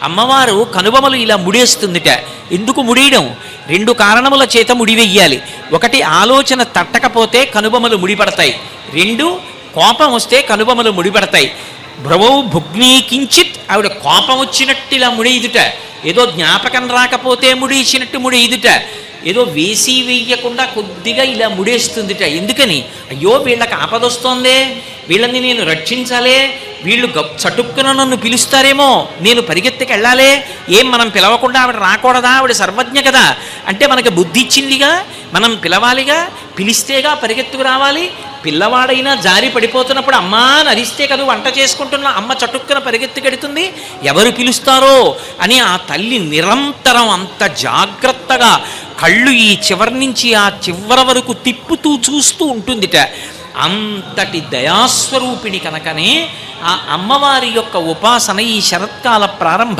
అమ్మవారు కనుబొమలు ఇలా ముడేస్తుందిట. ఎందుకు ముడియడం? 2 కారణముల చేత ముడివెయ్యాలి. ఒకటి, ఆలోచన తట్టకపోతే కనుబొమలు ముడిపడతాయి. 2, కోపం వస్తే కనుబొమలు ముడిపడతాయి. భ్రవౌ భుగ్నీకించిత్, ఆవిడ కోపం వచ్చినట్టు ఇలా ముడియుదుట. ఏదో జ్ఞాపకం రాకపోతే ముడిచినట్టు ముడియుదుట. ఏదో వేసి వేయకుండా కొద్దిగా ఇలా ముడేస్తుందిట. ఎందుకని? అయ్యో వీళ్ళకి ఆపదొస్తోందే, వీళ్ళని నేను రక్షించాలే, వీళ్ళు చటుక్కున నన్ను పిలుస్తారేమో, నేను పరిగెత్తికి వెళ్ళాలే, ఏం మనం పిలవకుండా ఆవిడ రాకూడదా, ఆవిడ సర్వజ్ఞ కదా, అంటే మనకి బుద్ధి ఇచ్చిందిగా, మనం పిలవాలిగా, పిలిస్తేగా పరిగెత్తుకు రావాలి. పిల్లవాడైనా జారి పడిపోతున్నప్పుడు అమ్మా అని అరిస్తే కదా వంట చేసుకుంటున్న అమ్మ చటుక్కున పరిగెత్తుకెడుతుంది. ఎవరు పిలుస్తారో అని ఆ తల్లి నిరంతరం అంత జాగ్రత్తగా కళ్ళు ఈ చివరి నుంచి ఆ చివరి వరకు తిప్పుతూ చూస్తూ ఉంటుందిట. అంతటి దయాస్వరూపిణి కనుకనే ఆ అమ్మవారి యొక్క ఉపాసన ఈ శరత్కాల ప్రారంభం